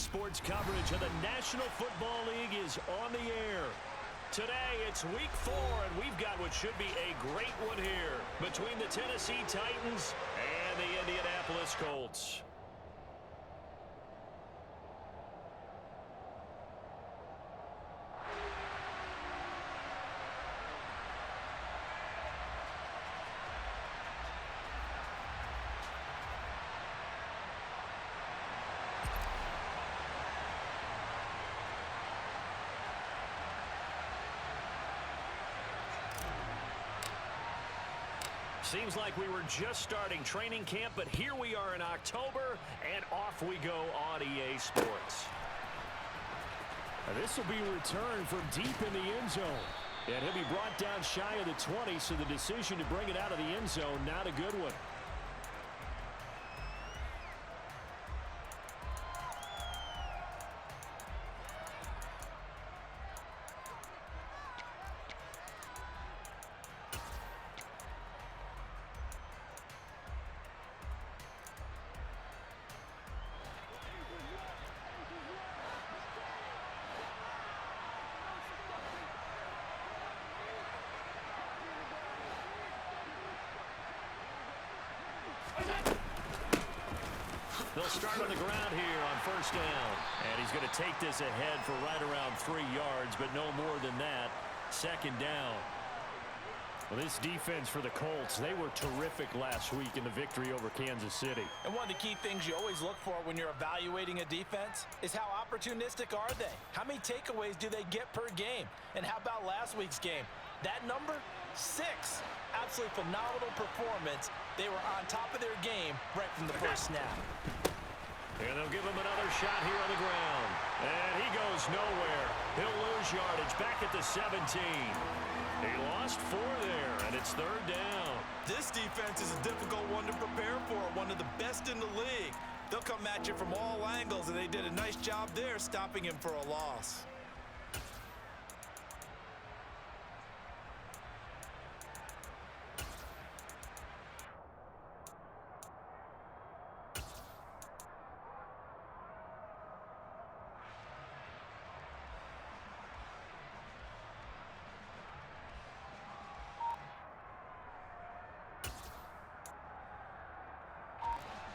Sports coverage of the National Football League is on the air. Today, it's Week 4, and we've got what should be a great one here between the Tennessee Titans and the Indianapolis Colts. Seems like we were just starting training camp, but here we are in October, and off we go on EA Sports. This will be a return from deep in the end zone. And he'll be brought down shy of the 20, so the decision to bring it out of the end zone, not a good one. They'll start on the ground here on first down. And he's going to take this ahead for right around 3 yards, but no more than that. Second down. Well, this defense for the Colts, they were terrific last week in the victory over Kansas City. And one of the key things you always look for when you're evaluating a defense is how opportunistic are they? How many takeaways do they get per game? And how about last week's game? That number? 6. Absolutely phenomenal performance. They were on top of their game right from the first snap. And they'll give him another shot here on the ground. And he goes nowhere. He'll lose yardage back at the 17. He lost 4 there, and it's third down. This defense is a difficult one to prepare for, one of the best in the league. They'll come at you from all angles, and they did a nice job there stopping him for a loss.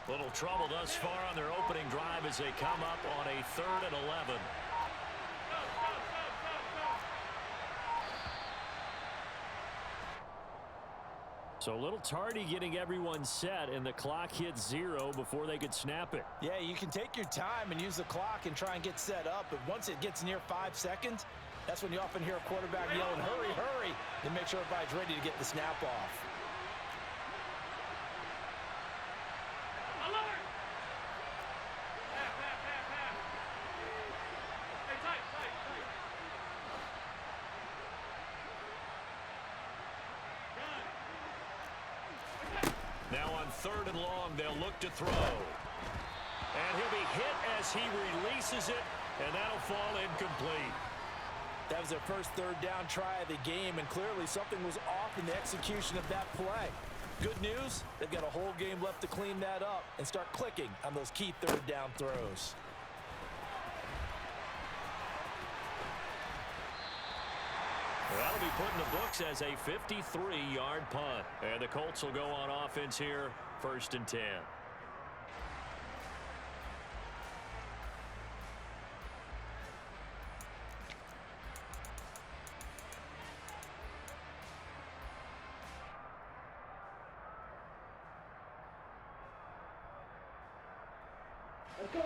Little trouble thus far on their opening drive as they come up on a 3rd and 11. So a little tardy getting everyone set, and the clock hits 0 before they could snap it. Yeah, you can take your time and use the clock and try and get set up, but once it gets near 5 seconds, that's when you often hear a quarterback yelling, hurry, hurry, to make sure everybody's ready to get the snap off. Now on 3rd and long, they'll look to throw. And he'll be hit as he releases it, and that'll fall incomplete. That was their first 3rd down try of the game, and clearly something was off in the execution of that play. Good news, they've got a whole game left to clean that up and start clicking on those key 3rd down throws. That'll be put in the books as a 53-yard punt. And the Colts will go on offense here, 1st and 10.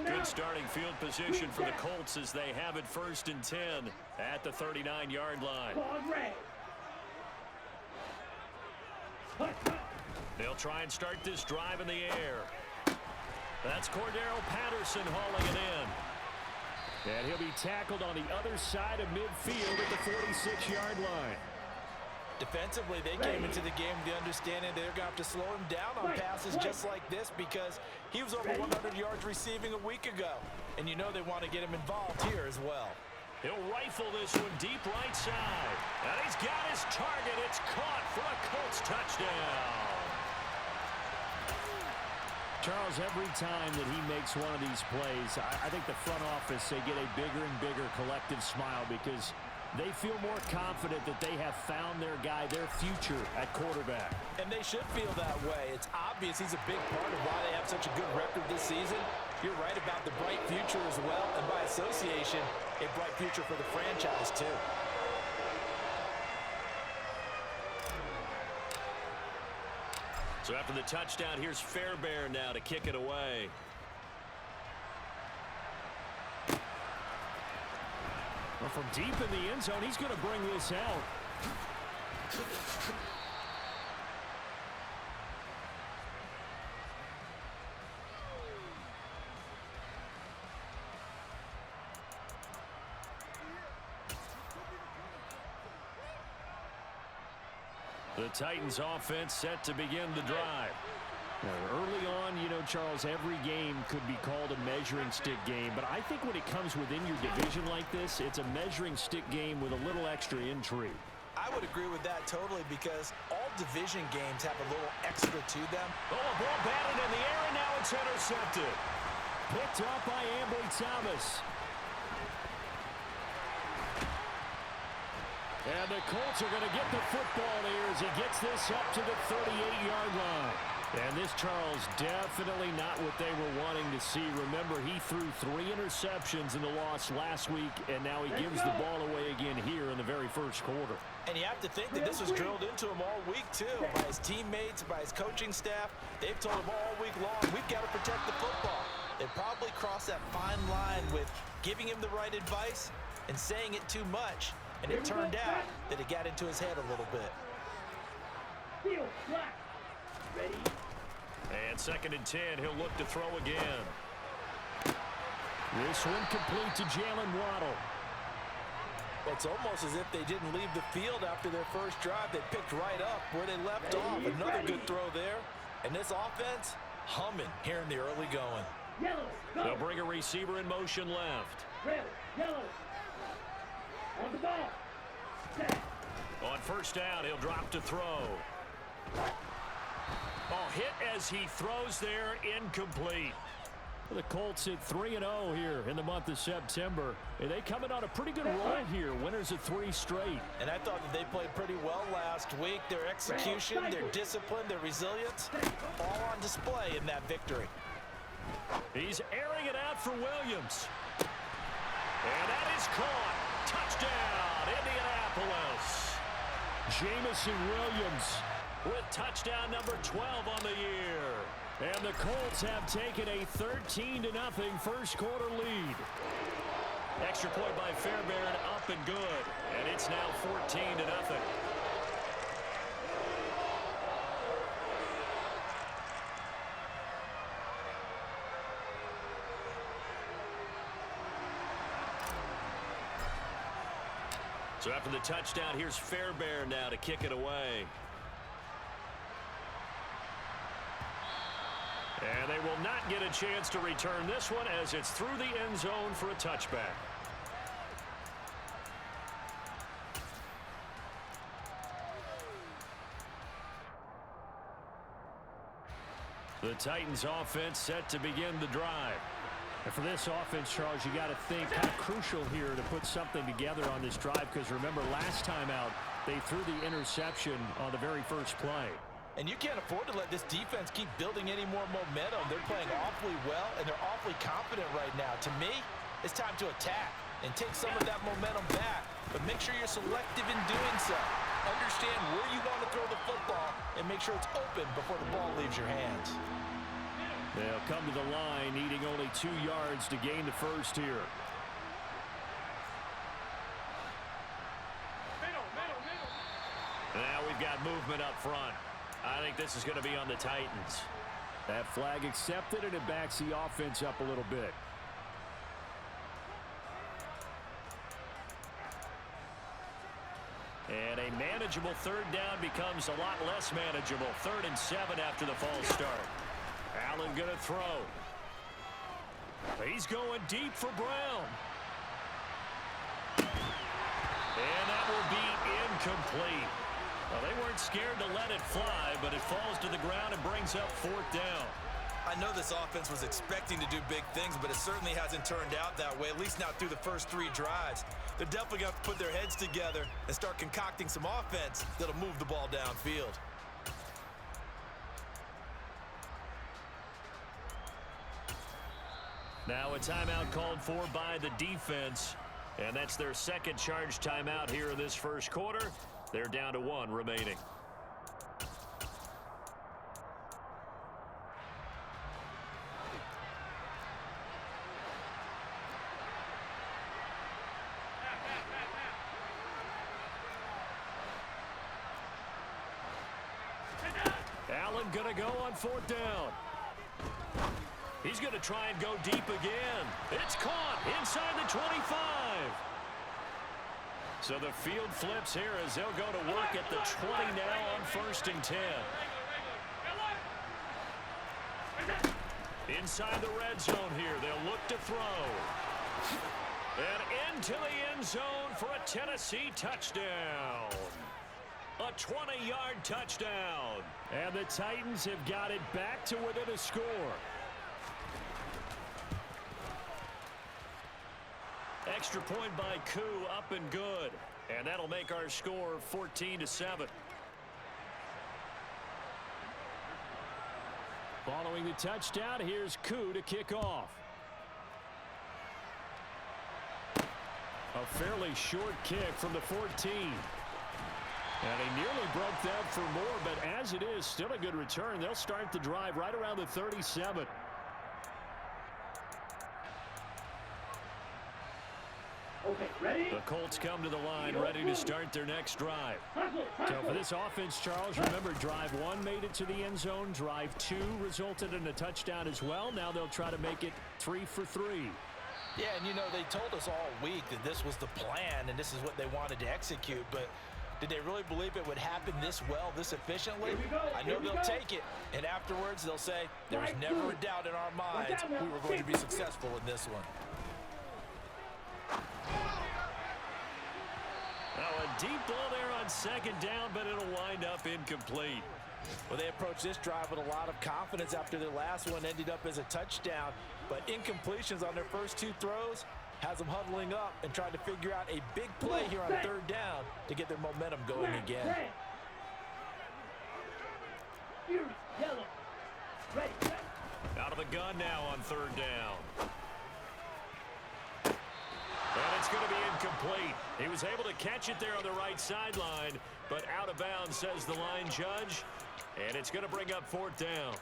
Good starting field position for the Colts as they have it 1st and 10 at the 39-yard line. They'll try and start this drive in the air. That's Cordero Patterson hauling it in. And he'll be tackled on the other side of midfield at the 46-yard line. Defensively, they came into the game with the understanding they're going to have to slow him down on passes just like this because he was over 100 yards receiving a week ago. And you know they want to get him involved here as well. He'll rifle this one deep right side. And he's got his target. It's caught for a Colts touchdown. Charles, every time that he makes one of these plays, I think the front office, they get a bigger and bigger collective smile because they feel more confident that they have found their guy, their future at quarterback. And they should feel that way. It's obvious he's a big part of why they have such a good record this season. You're right about the bright future as well, and by association, a bright future for the franchise too. So after the touchdown, here's Fairbairn now to kick it away. Well, from deep in the end zone, he's going to bring this out. The Titans offense set to begin the drive. Early on, you know, Charles, every game could be called a measuring stick game. But I think when it comes within your division like this, it's a measuring stick game with a little extra intrigue. I would agree with that totally because all division games have a little extra to them. Oh, a ball batted in the air, and now it's intercepted. Picked up by Ambry Thomas. And the Colts are going to get the football here as he gets this up to the 38-yard line. And this, Charles, definitely not what they were wanting to see. Remember, he threw 3 interceptions in the loss last week, and now he gives the ball away again here in the very first quarter. And you have to think that this was drilled into him all week, too, by his teammates, by his coaching staff. They've told him all week long, we've got to protect the football. They probably crossed that fine line with giving him the right advice and saying it too much. And it turned out that it got into his head a little bit. Ready? And 2nd and 10, he'll look to throw again. This one complete to Jalen Waddle. It's almost as if they didn't leave the field after their first drive. They picked right up where they left off. Another good throw there. And this offense, humming here in the early going. They'll bring a receiver in motion left. Yellow. On the ball. On first down, he'll drop to throw. Oh, hit as he throws there, incomplete. The Colts hit 3-0 here in the month of September. And they coming on a pretty good roll here. Winners of 3 straight. And I thought that they played pretty well last week. Their execution, their discipline, their resilience, all on display in that victory. He's airing it out for Williams. And that is caught. Touchdown, Indianapolis. Jamison Williams with touchdown number 12 on the year. And the Colts have taken a 13-0 first quarter lead. Extra point by Fairbairn, up and good. And it's now 14-0. So after the touchdown, here's Fairbairn now to kick it away. And they will not get a chance to return this one as it's through the end zone for a touchback. The Titans offense set to begin the drive. And for this offense, Charles, you got to think how crucial here to put something together on this drive because remember last time out they threw the interception on the very first play. And you can't afford to let this defense keep building any more momentum. They're playing awfully well and they're awfully confident right now. To me, it's time to attack and take some of that momentum back. But make sure you're selective in doing so. Understand where you want to throw the football and make sure it's open before the ball leaves your hands. They'll come to the line needing only 2 yards to gain the first here. Now we've got movement up front. I think this is going to be on the Titans. That flag accepted and it backs the offense up a little bit. And a manageable 3rd down becomes a lot less manageable. 3rd and 7 after the false start. Allen going to throw. He's going deep for Brown. And that will be incomplete. Well, they weren't scared to let it fly, but it falls to the ground and brings up 4th down. I know this offense was expecting to do big things, but it certainly hasn't turned out that way, at least not through the first 3 drives. They're definitely going to have to put their heads together and start concocting some offense that'll move the ball downfield. Now a timeout called for by the defense, and that's their second charge timeout here in this first quarter. They're down to 1 remaining. Allen going to go on 4th down. He's going to try and go deep again. It's caught inside the 25. So the field flips here as they'll go to work at the 20 now on 1st and 10. Inside the red zone here. They'll look to throw. And into the end zone for a Tennessee touchdown. A 20-yard touchdown. And the Titans have got it back to within a score. Extra point by Koo, up and good. And that'll make our score 14-7. Following the touchdown, here's Koo to kick off. A fairly short kick from the 14. And he nearly broke that for more, but as it is, still a good return. They'll start the drive right around the 37. Okay, ready? The Colts come to the line, ready to start their next drive. So for this offense, Charles, remember, drive 1 made it to the end zone. Drive 2 resulted in a touchdown as well. Now they'll try to make it 3 for 3. Yeah, and you know, they told us all week that this was the plan and this is what they wanted to execute, but did they really believe it would happen this well, this efficiently? I know they'll take it, and afterwards they'll say, there was never a doubt in our minds we were going to be successful in this one. Now a deep ball there on 2nd down, but it'll wind up incomplete. Well, they approached this drive with a lot of confidence after their last one ended up as a touchdown, but incompletions on their first 2 throws has them huddling up and trying to figure out a big play here on 3rd down to get their momentum going again. Out of the gun now on 3rd down. And it's going to be incomplete. He was able to catch it there on the right sideline, but out of bounds, says the line judge. And it's going to bring up 4th down.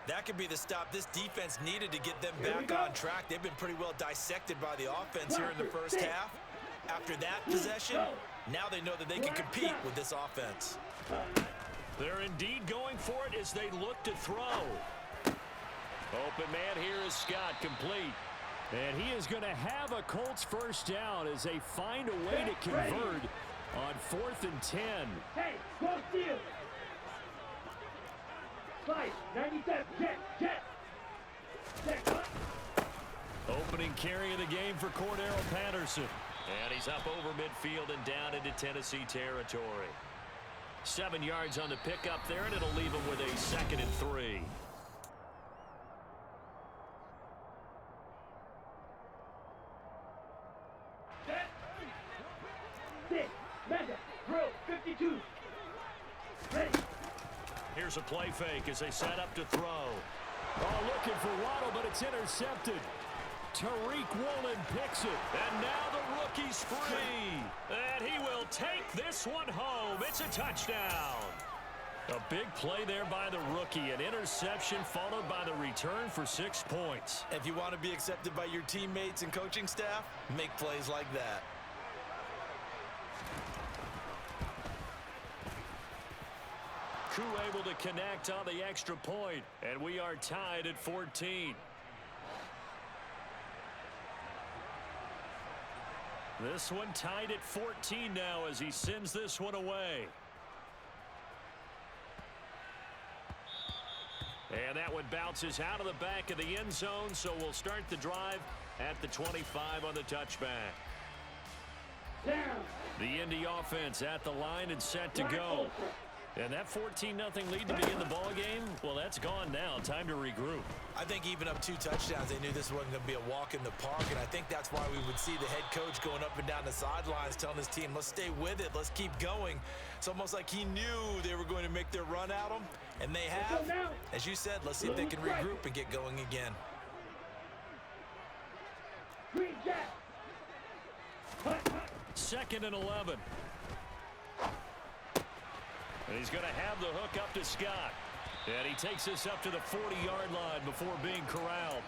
That could be the stop this defense needed to get them back on track. They've been pretty well dissected by the offense here in the first half. After that possession, now they know that they can compete with this offense. They're indeed going for it as they look to throw. Open man here is Scott, complete. And he is going to have a Colts first down as they find a way to convert on 4th and 10. Hey, go steal. 97, jet. Opening carry of the game for Cordero Patterson. And he's up over midfield and down into Tennessee territory. 7 yards on the pickup there, and it'll leave him with a 2nd and 3. Drill 52. Ready. Here's a play fake as they set up to throw. Oh, looking for Waddle, but it's intercepted. Tariq Woolen picks it. And now the rookie's free. And he will take this one home. It's a touchdown. A big play there by the rookie. An interception followed by the return for 6 points. If you want to be accepted by your teammates and coaching staff, make plays like that. Koo able to connect on the extra point, and we are tied at 14. This one tied at 14 now as he sends this one away. And that one bounces out of the back of the end zone, so we'll start the drive at the 25 on the touchback. Down. The Indy offense at the line and set to go. And that 14-0 lead to begin the ball game, well, that's gone now. Time to regroup. I think even up 2 touchdowns, they knew this wasn't going to be a walk in the park, and I think that's why we would see the head coach going up and down the sidelines telling his team, let's stay with it, let's keep going. It's almost like he knew they were going to make their run at him, and they have. As you said, let's see if they can regroup and get going again. Green Jack. 2nd and 11. And he's going to have the hook up to Scott. And he takes this up to the 40-yard line before being corralled.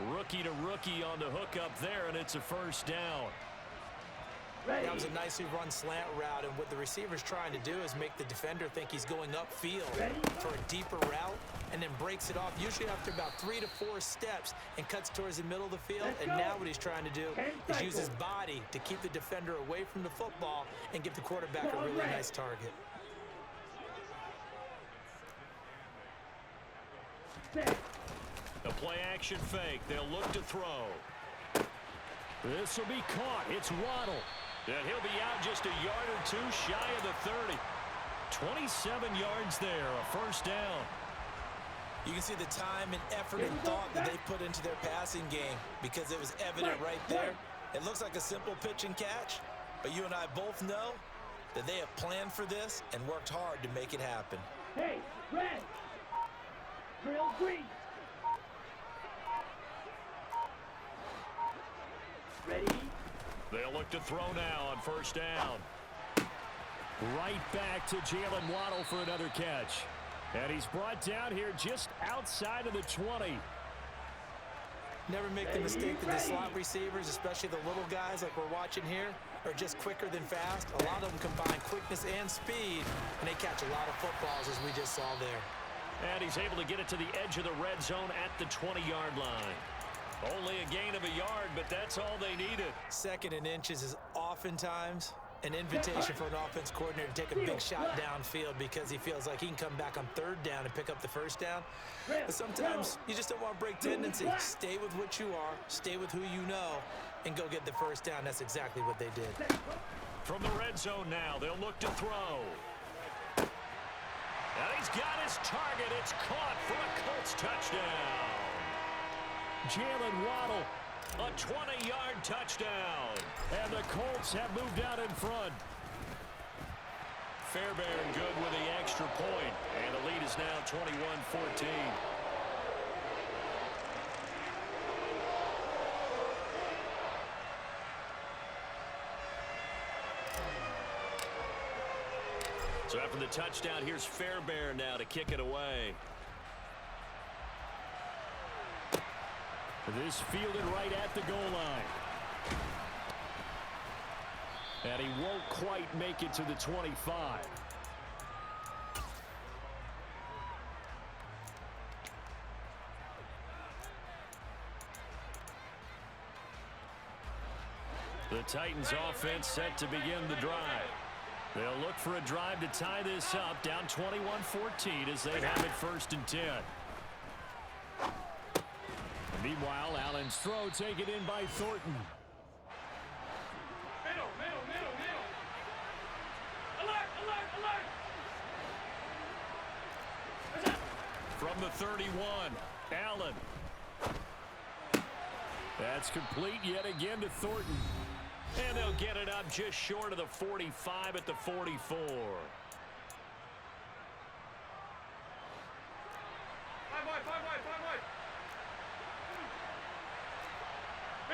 Rookie to rookie on the hook up there, and it's a first down. That was a nicely run slant route, and what the receiver's trying to do is make the defender think he's going upfield for a deeper route, and then breaks it off, usually after about 3 to 4 steps, and cuts towards the middle of the field. And now what he's trying to do is use his body to keep the defender away from the football and give the quarterback a really nice target. A play-action fake. They'll look to throw. This will be caught. It's Waddle. And he'll be out just a yard or 2 shy of the 30. 27 yards there, a first down. You can see the time and effort and thought that they put into their passing game because it was evident right there. It looks like a simple pitch and catch, but you and I both know that they have planned for this and worked hard to make it happen. Hey, red. Drill green. Ready? They'll look to throw now on first down. Right back to Jalen Waddle for another catch. And he's brought down here just outside of the 20. Never make the mistake that the slot receivers, especially the little guys like we're watching here, are just quicker than fast. A lot of them combine quickness and speed, and they catch a lot of footballs, as we just saw there. And he's able to get it to the edge of the red zone at the 20-yard line. Only a gain of a yard, but that's all they needed. 2nd and inches is oftentimes an invitation for an offense coordinator to take a big shot downfield because he feels like he can come back on 3rd down and pick up the first down. But sometimes you just don't want to break tendency. Stay with what you are, stay with who you know, and go get the first down. That's exactly what they did. From the red zone now, they'll look to throw. And he's got his target. It's caught for a Colts touchdown. Jalen Waddle, a 20-yard touchdown. And the Colts have moved out in front. Fairbairn good with the extra point. And the lead is now 21-14. So after the touchdown, here's Fairbairn now to kick it away. This fielded right at the goal line. And he won't quite make it to the 25. The Titans offense set to begin the drive. They'll look for a drive to tie this up, down 21-14 as they have it 1st and 10. Meanwhile, Allen's throw taken in by Thornton. Middle. Alert, alert. From the 31, Allen. That's complete yet again to Thornton. And they'll get it up just short of the 45 at the 44. 5 wide.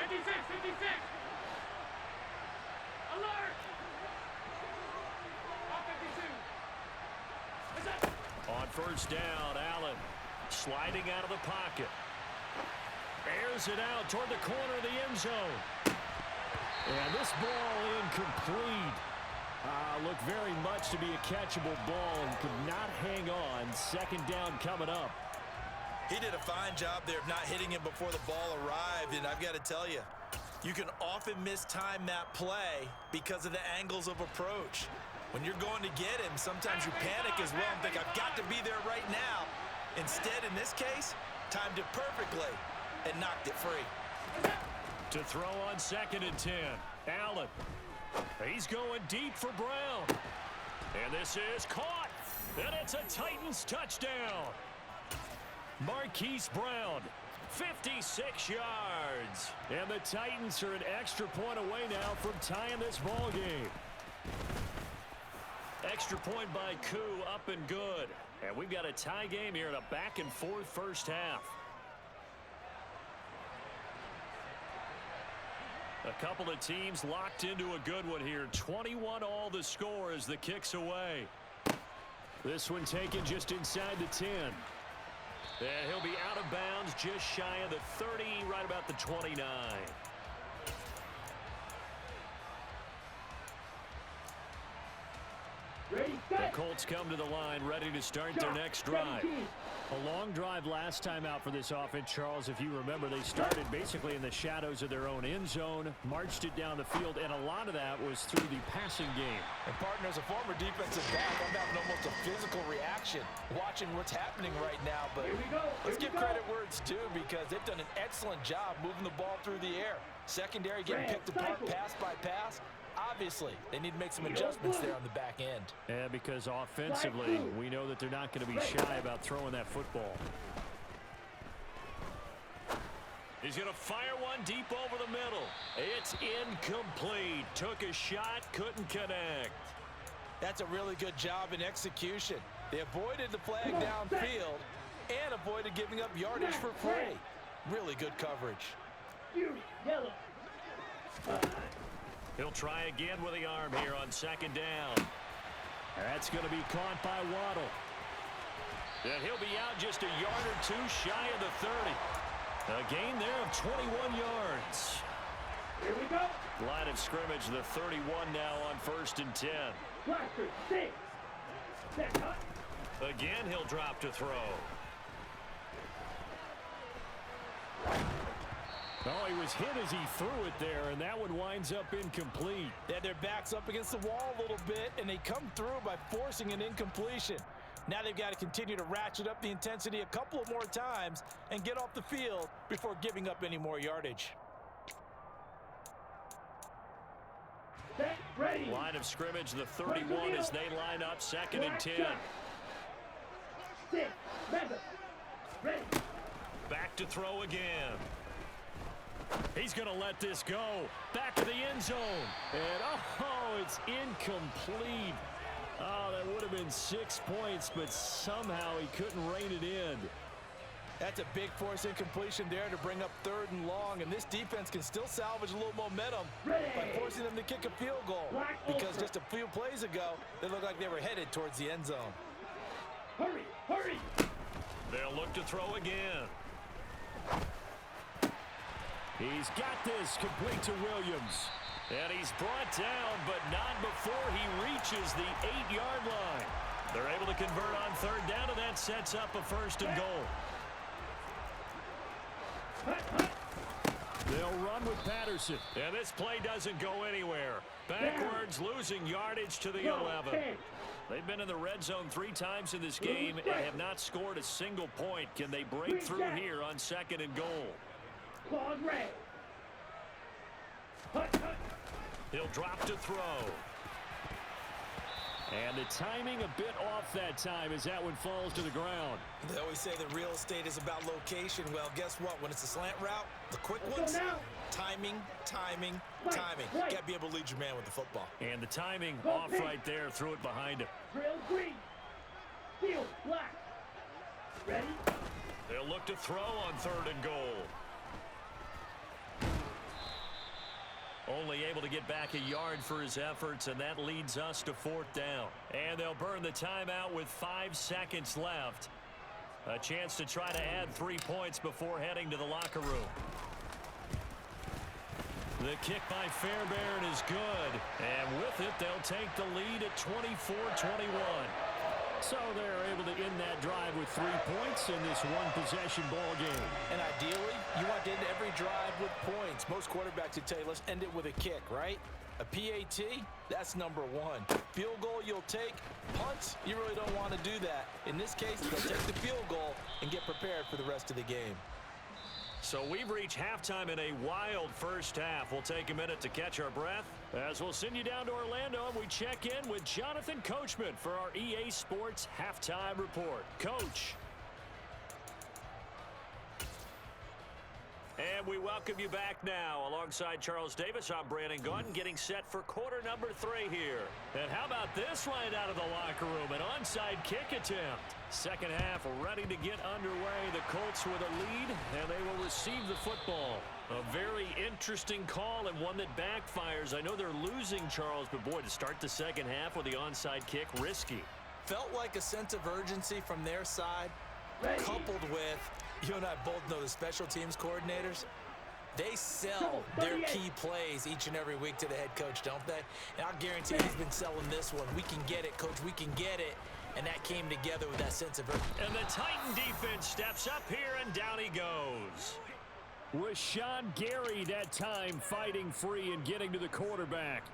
56. Alert. All 52. On first down, Allen sliding out of the pocket. Airs it out toward the corner of the end zone. And this ball incomplete. Looked very much to be a catchable ball and could not hang on. 2nd down coming up. He did a fine job there of not hitting him before the ball arrived, and I've got to tell you, you can often mistime that play because of the angles of approach. When you're going to get him, sometimes you panic as well and think, I've got to be there right now. Instead, in this case, timed it perfectly and knocked it free. To throw on 2nd and 10. Allen. He's going deep for Brown. And this is caught And it's a Titans touchdown. Marquise Brown, 56 yards. And the Titans are an extra point away now from tying this ball game. Extra point by Koo, up and good. And we've got a tie game here in a back-and-forth first half. A couple of teams locked into a good one here. 21 all the score as the kick's away. This one taken just inside the 10. And he'll be out of bounds just shy of the 30, right about the 29. The Colts come to the line, ready to start their next drive. A long drive last time out for this offense, Charles. If you remember, they started basically in the shadows of their own end zone, marched it down the field, and a lot of that was through the passing game. And partner, as a former defensive back, I'm having almost a physical reaction watching what's happening right now. But let's give credit where it's due, because they've done an excellent job moving the ball through the air. Secondary getting picked apart pass by pass. Obviously, they need to make some adjustments there on the back end. Yeah, because offensively, we know that they're not going to be shy about throwing that football. He's going to fire one deep over the middle. It's incomplete. Took a shot, couldn't connect. That's a really good job in execution. They avoided the flag downfield and avoided giving up yardage for free. Really good coverage. Yellow. He'll try again with the arm here on second down. That's going to be caught by Waddle. And he'll be out just a yard or two shy of the 30. A gain there of 21 yards. Here we go. Line of scrimmage, the 31 now on 1st and 10. Blaster, 6. Set cut. Again, he'll drop to throw. Oh, he was hit as he threw it there, and that one winds up incomplete. They had their backs up against the wall a little bit, and they come through by forcing an incompletion. Now they've got to continue to ratchet up the intensity a couple of more times and get off the field before giving up any more yardage. Set, ready. Line of scrimmage, the 31 as they line up, 2nd and 10. 6. Member. Ready. Back to throw again. He's going to let this go. Back to the end zone. And, oh, it's incomplete. Oh, that would have been 6 points, but somehow he couldn't rein it in. That's a big force incompletion there to bring up 3rd and long, and this defense can still salvage a little momentum by forcing them to kick a field goal, because just a few plays ago, they looked like they were headed towards the end zone. Hurry, hurry. They'll look to throw again. He's got this complete to Williams. And he's brought down, but not before he reaches the 8-yard line. They're able to convert on 3rd down, and that sets up a 1st and goal. They'll run with Patterson. And this play doesn't go anywhere. Backwards, losing yardage to the 11. They've been in the red zone 3 times in this game and have not scored a single point. Can they break through here on 2nd and goal? Claws red. He'll drop to throw. And the timing a bit off that time as that one falls to the ground. They always say that real estate is about location. Well, guess what? When it's a slant route, the quick ones, timing. Got to be able to lead your man with the football. And the timing off right there. Threw it behind him. Drill green. Field black. Ready? They'll look to throw on 3rd and goal. Only able to get back a yard for his efforts, and that leads us to 4th down. And they'll burn the timeout with 5 seconds left. A chance to try to add 3 points before heading to the locker room. The kick by Fairbairn is good. And with it, they'll take the lead at 24-21. So they're able to end that drive with 3 points in this one-possession ball game. And ideally, you want to end every drive with points. Most quarterbacks would tell you, let's end it with a kick, right? A PAT, that's number 1. Field goal you'll take. Punts, you really don't want to do that. In this case, they'll take the field goal and get prepared for the rest of the game. So we've reached halftime in a wild first half. We'll take a minute to catch our breath As we'll send you down to Orlando, and we check in with Jonathan Coachman for our EA Sports Halftime Report. Coach. And we welcome you back now. Alongside Charles Davis, I'm Brandon Gaudin, getting set for quarter number 3 here. And how about this right out of the locker room? An onside kick attempt. Second half ready to get underway. The Colts with a lead, and they will receive the football. A very interesting call and one that backfires. I know they're losing, Charles, but boy, to start the second half with the onside kick, risky. Felt like a sense of urgency from their side, coupled with, you and I both know the special teams coordinators, they sell their key plays each and every week to the head coach, don't they? And I'll guarantee he's been selling this one. We can get it, coach, we can get it. And that came together with that sense of urgency. And the Titan defense steps up here, and down he goes. With Sean Gary that time fighting free and getting to the quarterback.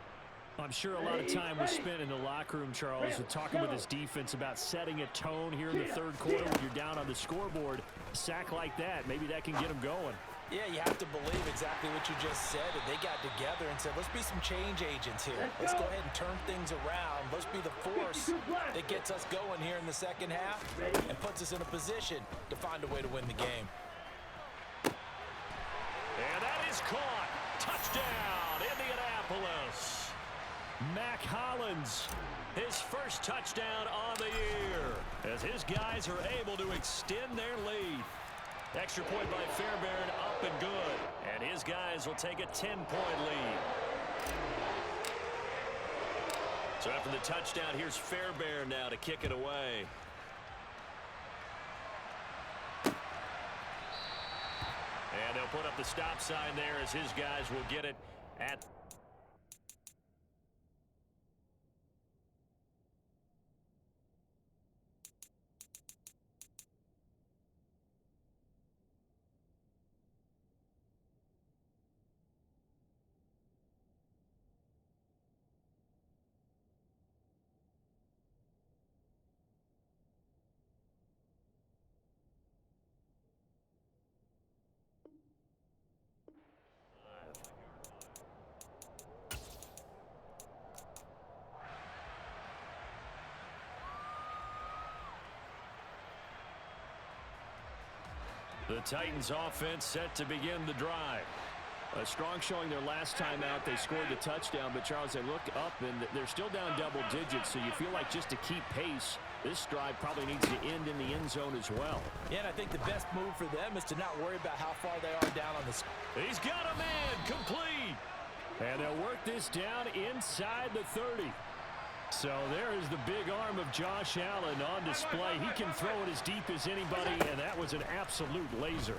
I'm sure a lot of time was spent in the locker room, Charles, and talking with his defense about setting a tone here in the third quarter when you're down on the scoreboard. A sack like that, maybe that can get them going. Yeah, you have to believe exactly what you just said. And they got together and said, let's be some change agents here. Let's go ahead and turn things around. Let's be the force that gets us going here in the second half and puts us in a position to find a way to win the game. And that is caught. Touchdown, Indianapolis. Mac Hollins, His first touchdown on the year, as his guys are able to extend their lead. Extra point by Fairbairn, up and good. And his guys will take a 10-point lead. So after the touchdown, here's Fairbairn now to kick it away. And they'll put up the stop sign there as his guys will get it at the Titans offense set to begin the drive. a strong showing their last time out. They scored the touchdown, but Charles, they looked up and they're still down double digits, so you feel like just to keep pace, this drive probably needs to end in the end zone as well. Yeah, and I think the best move for them is to not worry about how far they are down on the score. He's got a man complete. And they'll work this down inside the 30. So there is the big arm of Josh Allen on display. He can throw it as deep as anybody, and that was an absolute laser.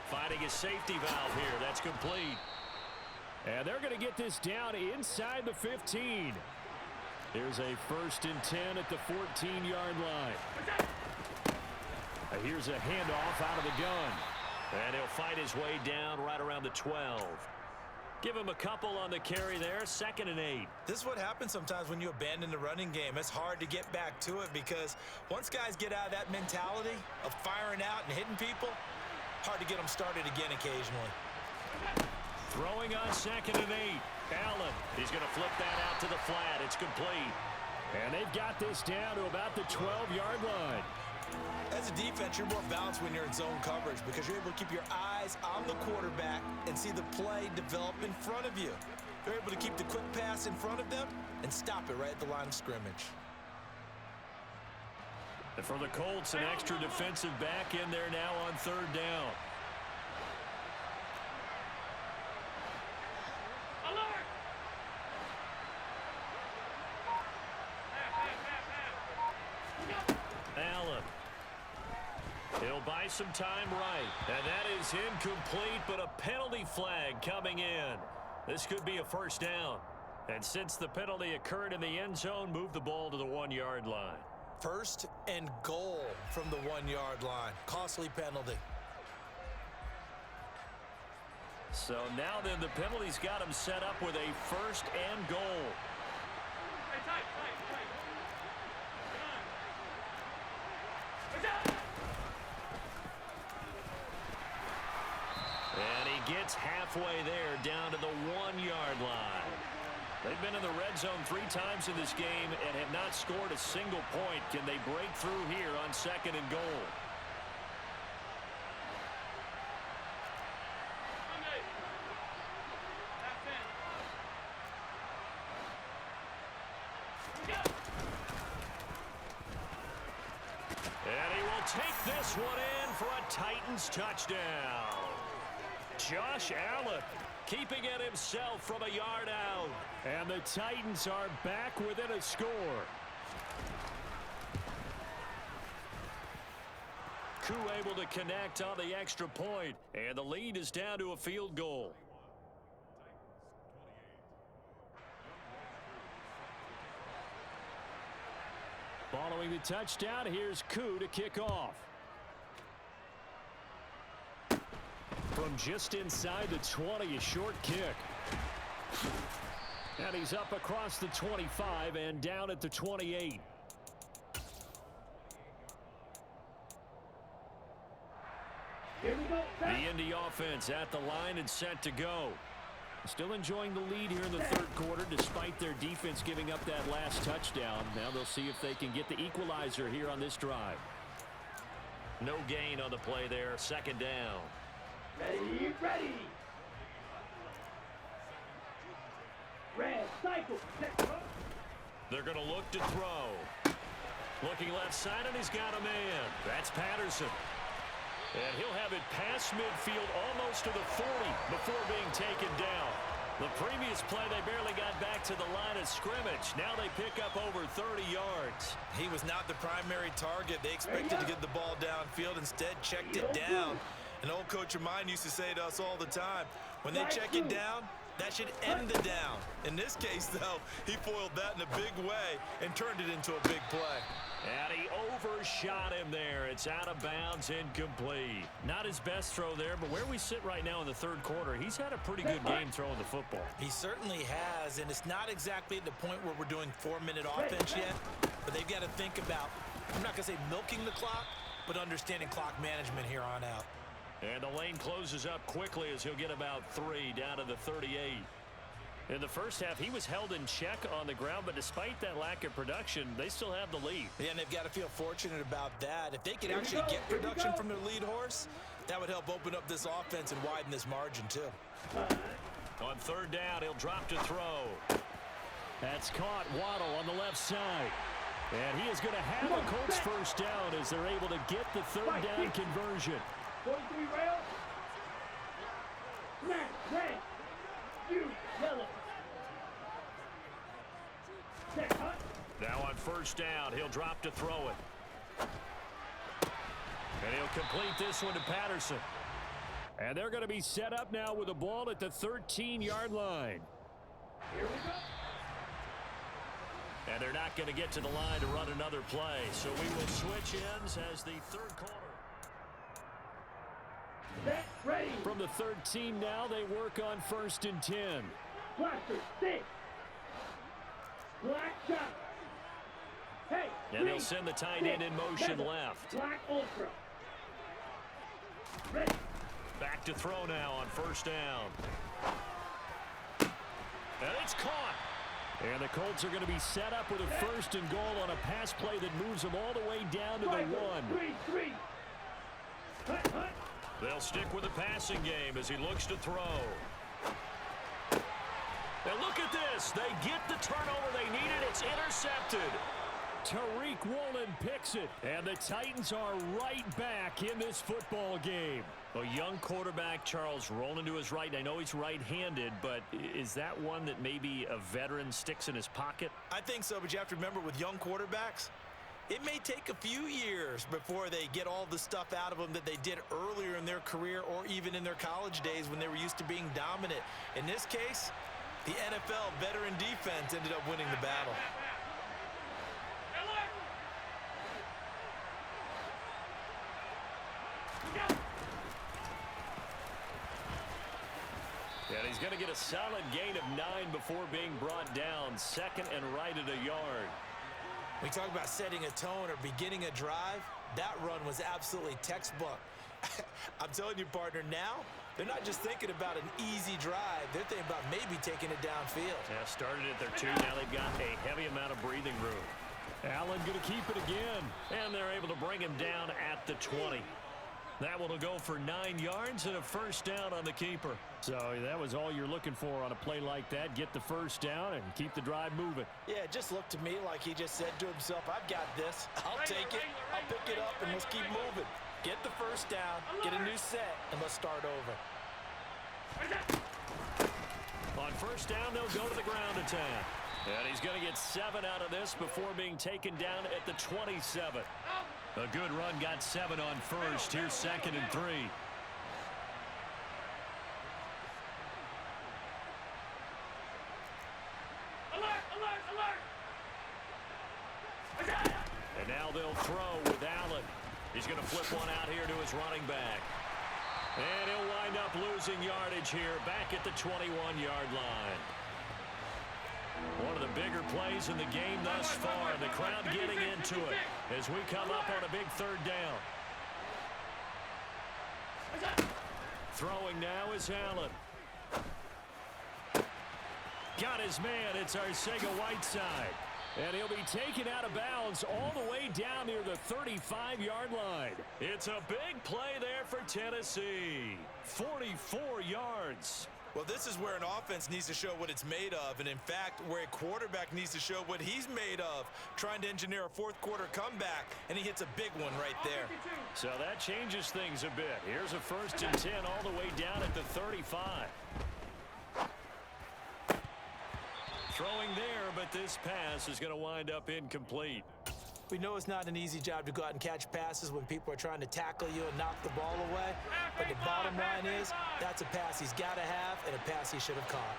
Finding his safety valve here. That's complete. And they're going to get this down inside the 15. Here's a 1st and 10 at the 14-yard line. Here's a handoff out of the gun. And he'll fight his way down right around the 12. Give him a couple on the carry there. 2nd and 8. This is what happens sometimes when you abandon the running game. It's hard to get back to it because once guys get out of that mentality of firing out and hitting people, hard to get them started again occasionally. Throwing on 2nd and 8. Allen, he's going to flip that out to the flat. It's complete. And they've got this down to about the 12-yard line. As a defense, you're more balanced when you're in zone coverage because you're able to keep your eyes on the quarterback and see the play develop in front of you. You're able to keep the quick pass in front of them and stop it right at the line of scrimmage. And for the Colts, an extra defensive back in there now on 3rd down. Allen. He'll buy some time right. And that is incomplete, but a penalty flag coming in. This could be a 1st down. And since the penalty occurred in the end zone, move the ball to the 1-yard line. 1st and goal from the 1-yard line. Costly penalty. So now then the penalty's got him set up with a 1st and goal. It's halfway there, down to the 1-yard line. They've been in the red zone 3 times in this game and have not scored a single point. Can they break through here on 2nd and goal? And he will take this one in for a Titans touchdown. Josh Allen keeping it himself from a yard out. And the Titans are back within a score. Koo able to connect on the extra point, and the lead is down to a field goal. Following the touchdown, here's Koo to kick off. From just inside the 20, a short kick. And he's up across the 25 and down at the 28. Here we go. The Indy offense at the line and set to go. Still enjoying the lead here in the 3rd quarter despite their defense giving up that last touchdown. Now they'll see if they can get the equalizer here on this drive. No gain on the play there. 2nd down. Ready, ready. Red, cycle, set, go. They're going to look to throw. Looking left side, and he's got a man. That's Patterson. And he'll have it past midfield almost to the 40 before being taken down. The previous play, they barely got back to the line of scrimmage. Now they pick up over 30 yards. He was not the primary target. They expected to get the ball downfield. Instead, checked it down. An old coach of mine used to say to us all the time, when they check it down, that should end the down. In this case, though, he foiled that in a big way and turned it into a big play. And he overshot him there. It's out of bounds, incomplete. Not his best throw there, but where we sit right now in the 3rd quarter, he's had a pretty good game throwing the football. He certainly has, and it's not exactly at the point where we're doing 4-minute offense yet, but they've got to think about, I'm not going to say milking the clock, but understanding clock management here on out. And the lane closes up quickly as he'll get about 3 down to the 38. In the first half, he was held in check on the ground, but despite that lack of production, they still have the lead. Yeah, and they've got to feel fortunate about that. If they could actually get production from their lead horse, that would help open up this offense and widen this margin, too. On 3rd down, he'll drop to throw. That's caught. Waddle on the left side. And he is going to have a Colts first down as they're able to get the 3rd down conversion. 43 rail. Smash, red. You, yellow. Set, hut. Now on 1st down, he'll drop to throw it. And he'll complete this one to Patterson. And they're going to be set up now with the ball at the 13-yard line. Here we go. And they're not going to get to the line to run another play. So we will switch ends as the 3rd quarter. Set, ready. From the 13 now, they work on 1st and 10. Blaster, 6. Black shot. Hey, And they'll send the tight end in motion left. Black ultra. Ready. Back to throw now on 1st down. And it's caught. And the Colts are going to be set up with a 1st and goal on a pass play that moves them all the way down to the 1. 3. Hut, hut. They'll stick with the passing game as he looks to throw. And look at this. They get the turnover they needed. It's intercepted. Tariq Woolen picks it. And the Titans are right back in this football game. A young quarterback, Charles, rolling to his right. I know he's right-handed, but is that one that maybe a veteran sticks in his pocket? I think so, but you have to remember with young quarterbacks, it may take a few years before they get all the stuff out of them that they did earlier in their career or even in their college days when they were used to being dominant. In this case, the NFL veteran defense ended up winning the battle. And he's going to get a solid gain of 9 before being brought down. 2nd and right at a yard. We talk about setting a tone or beginning a drive. That run was absolutely textbook. I'm telling you, partner, now they're not just thinking about an easy drive. They're thinking about maybe taking it downfield. Yeah, started at their 2. Now they've got a heavy amount of breathing room. Allen going to keep it again, and they're able to bring him down at the 20. That one will go for 9 yards and a first down on the keeper. So that was all you're looking for on a play like that. Get the first down and keep the drive moving. Yeah, it just looked to me like he just said to himself, I've got this. I'll take it. I'll pick it up, and let's keep moving. Get the first down, get a new set, and let's start over. On first down, they'll go to the ground attack. And he's going to get 7 out of this before being taken down at the 27. A good run, got 7 on first. Here's 2nd and 3. And now they'll throw with Allen. He's going to flip one out here to his running back. And he'll wind up losing yardage here back at the 21-yard line. One of the bigger plays in the game thus far. The crowd getting into it as we come up on a big 3rd down. Throwing now is Allen. Got his man. It's Arcega-Whiteside. And he'll be taken out of bounds all the way down near the 35-yard line. It's a big play there for Tennessee. 44 yards. Well, this is where an offense needs to show what it's made of, and in fact, where a quarterback needs to show what he's made of, trying to engineer a 4th quarter comeback, and he hits a big one right there. So that changes things a bit. Here's a 1st and 10 all the way down at the 35. Throwing there, but this pass is going to wind up incomplete. We know it's not an easy job to go out and catch passes when people are trying to tackle you and knock the ball away. But the bottom line is, that's a pass he's got to have and a pass he should have caught.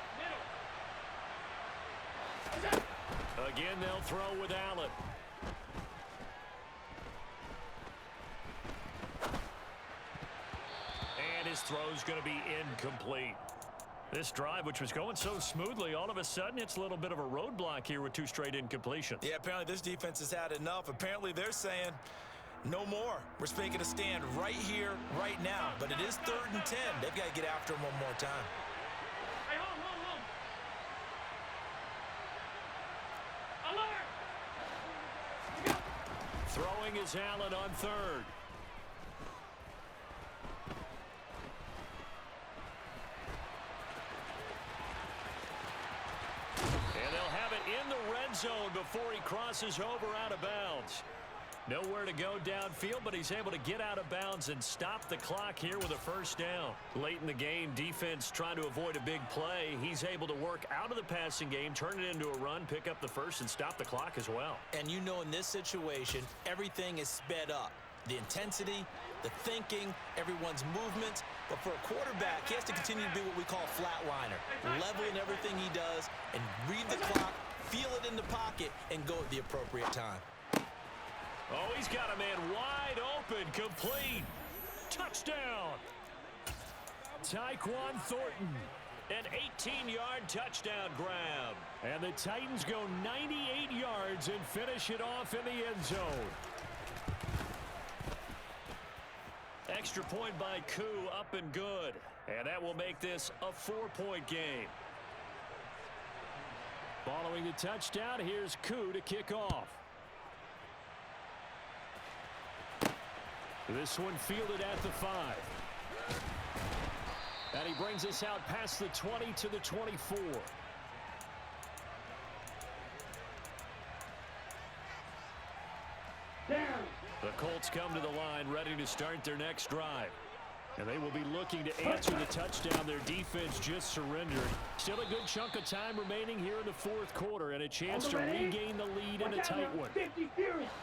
Again, they'll throw with Allen. And his throw's going to be incomplete. This drive, which was going so smoothly, all of a sudden it's a little bit of a roadblock here with 2 straight incompletions. Yeah, apparently this defense has had enough. Apparently they're saying, no more. We're making a stand right here, right now. But it is 3rd and 10. They've got to get after him one more time. Hey, hold. Alert! Throwing is Allen on 3rd. In the red zone before he crosses over out of bounds. Nowhere to go downfield, but he's able to get out of bounds and stop the clock here with a first down. Late in the game, defense trying to avoid a big play. He's able to work out of the passing game, turn it into a run, pick up the first, and stop the clock as well. And you know in this situation, everything is sped up. The intensity, the thinking, everyone's movements. But for a quarterback, he has to continue to be what we call a flatliner. Level in everything he does and read the clock, feel it in the pocket, and go at the appropriate time. Oh, he's got a man wide open, complete. Touchdown. Tyquan Thornton. An 18-yard touchdown grab. And the Titans go 98 yards and finish it off in the end zone. Extra point by Koo, up and good. And that will make this a 4-point game. Following the touchdown, here's Koo to kick off. This one fielded at the 5. And he brings us out past the 20 to the 24. Down. The Colts come to the line ready to start their next drive. And they will be looking to answer the touchdown their defense just surrendered. Still a good chunk of time remaining here in the 4th quarter and a chance to regain the lead in a tight one.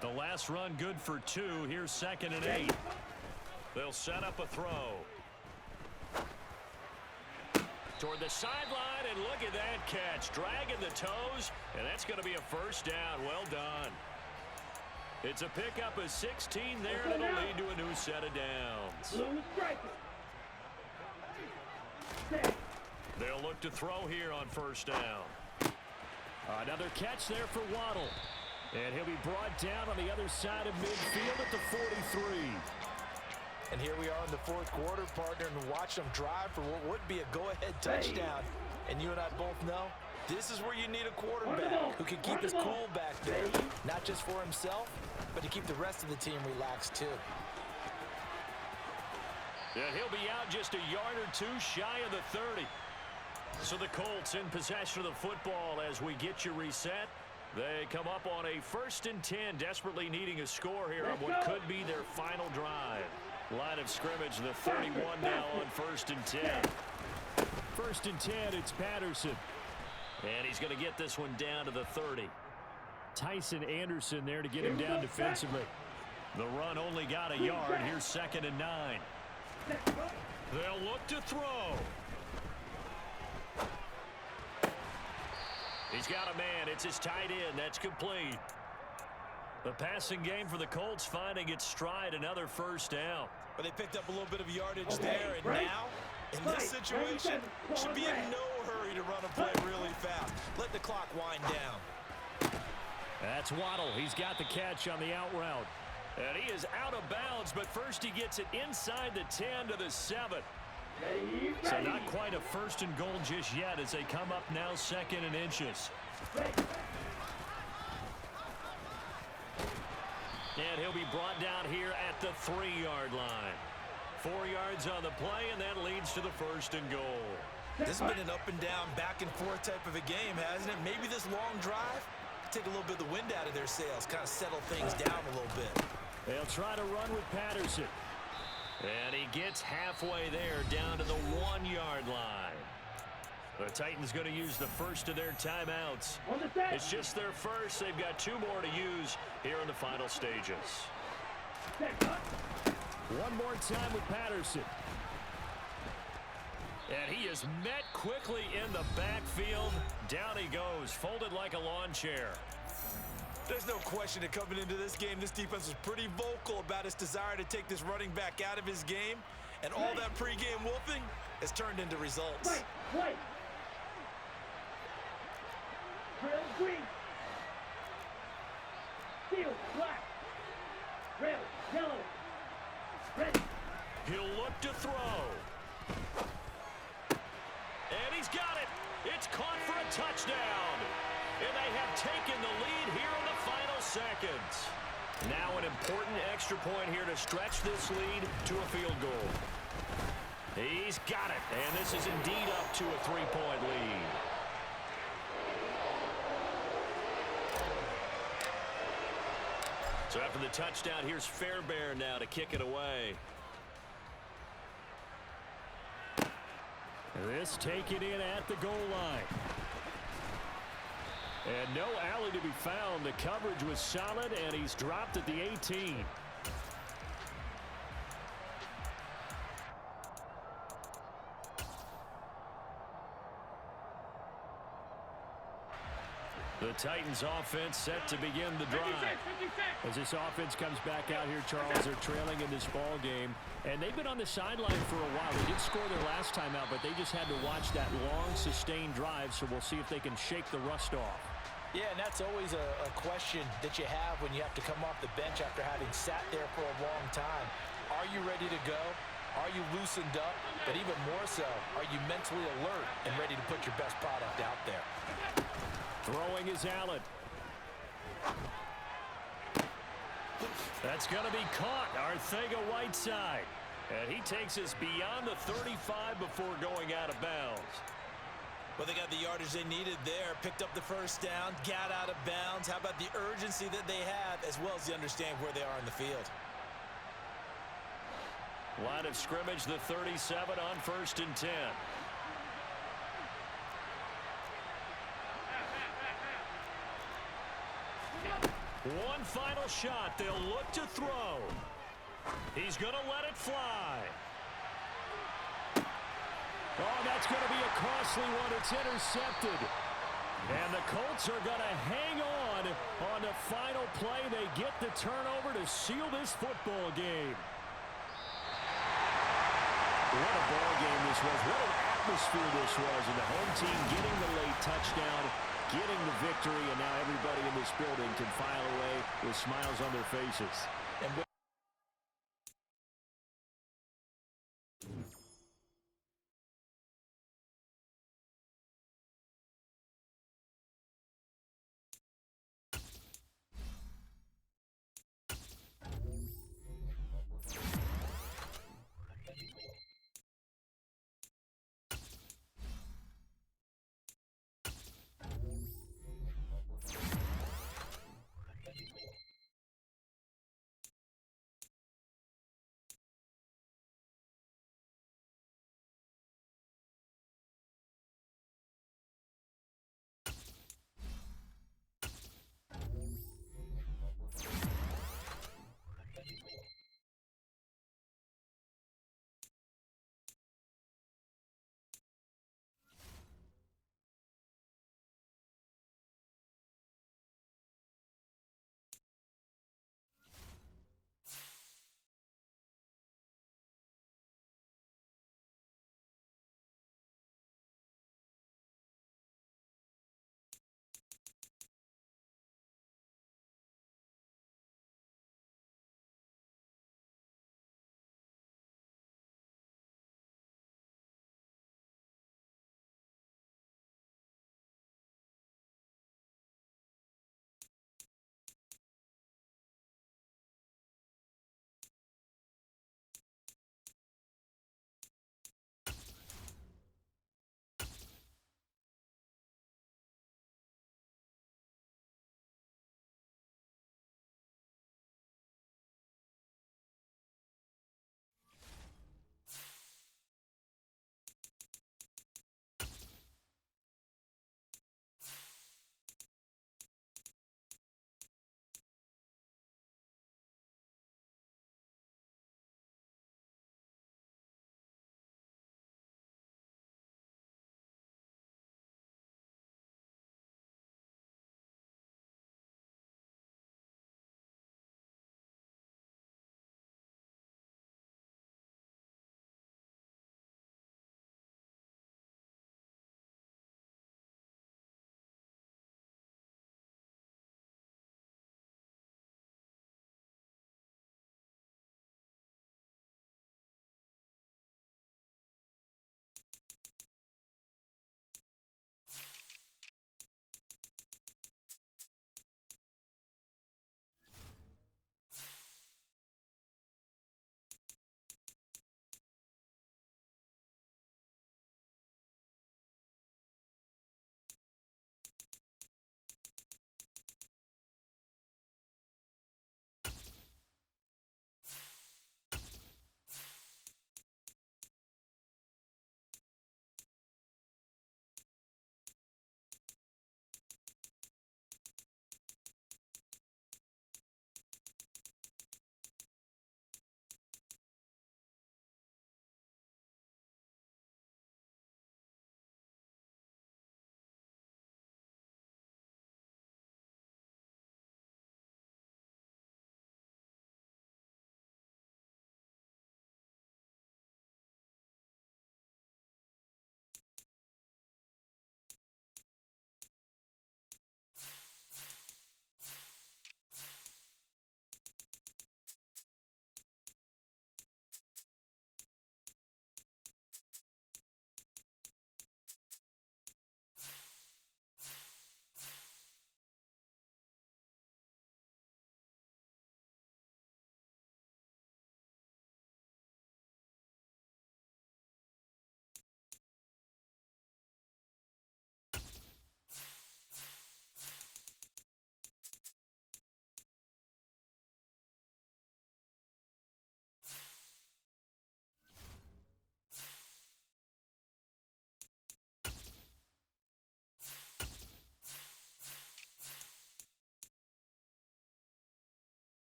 The last run good for 2. Here's 2nd and 8. They'll set up a throw. Toward the sideline, and look at that catch. Dragging the toes, and that's going to be a first down. Well done. It's a pickup of 16 there, and it'll lead to a new set of downs. They'll look to throw here on first down. Another catch there for Waddle. And he'll be brought down on the other side of midfield at the 43. And here we are in the fourth quarter, partner, and watch them drive for what would be a go-ahead touchdown. And you and I both know this is where you need a quarterback who can keep his cool back there, not just for himself, but to keep the rest of the team relaxed too. And he'll be out just a yard or two shy of the 30. So the Colts in possession of the football as we get you reset. They come up on a 1st and 10, desperately needing a score here on what could be their final drive. Line of scrimmage, the 31 now on 1st and 10. 1st and 10, it's Patterson. And he's going to get this one down to the 30. Tyson Anderson there to get him down defensively. The run only got a yard. Here's 2nd and 9. They'll look to throw. He's got a man. It's his tight end. That's complete. The passing game for the Colts finding its stride. Another 1st down. But they picked up a little bit of yardage there, and now, in this situation, should be in no hurry to run a play really fast. Let the clock wind down. That's Waddle. He's got the catch on the out route. And he is out of bounds, but first he gets it inside the 10 to the 7. So not quite a 1st and goal just yet as they come up now 2nd and inches. And he'll be brought down here at the 3-yard line. 4 yards on the play, and that leads to the 1st and goal. This has been an up and down, back and forth type of a game, hasn't it? Maybe this long drive take a little bit of the wind out of their sails, kind of settle things down a little bit. They'll try to run with Patterson. And he gets halfway there, down to the 1-yard line. The Titans going to use the first of their timeouts. It's just their first. They've got 2 more to use here in the final stages. One more time with Patterson. And he is met quickly in the backfield. Down he goes, folded like a lawn chair. There's no question that coming into this game, this defense was pretty vocal about its desire to take this running back out of his game. And all that pregame wolfing has turned into results. White. Trail green. Steel black. Red, yellow. Red. He'll look to throw. And he's got it. It's caught for a touchdown. And they have taken the lead here in the final seconds. Now an important extra point here to stretch this lead to a field goal. He's got it. And this is indeed up to a 3-point lead. So after the touchdown, here's Fairbairn now to kick it away. This taken in at the goal line. And no alley to be found. The coverage was solid, and he's dropped at the 18. The Titans offense set to begin the drive. 56. As this offense comes back out here, Charles, they're trailing in this ball game. And they've been on the sideline for a while. They did score their last time out, but they just had to watch that long, sustained drive, so we'll see if they can shake the rust off. Yeah, and that's always a question that you have when you have to come off the bench after having sat there for a long time. Are you ready to go? Are you loosened up? But even more so, are you mentally alert and ready to put your best product out there? Throwing is Allen. That's going to be caught. Arcega-Whiteside. And he takes us beyond the 35 before going out of bounds. Well, they got the yardage they needed there, picked up the first down, got out of bounds. How about the urgency that they have, as well as the understand where they are in the field? Line of scrimmage, the 37 on 1st and 10. One final shot. They'll look to throw. He's going to let it fly. Oh, that's going to be a costly one. It's intercepted. And the Colts are going to hang on the final play. They get the turnover to seal this football game. What a ball game this was. What an atmosphere this was. And the home team getting the late touchdown, getting the victory, and now everybody in this building can file away with smiles on their faces. And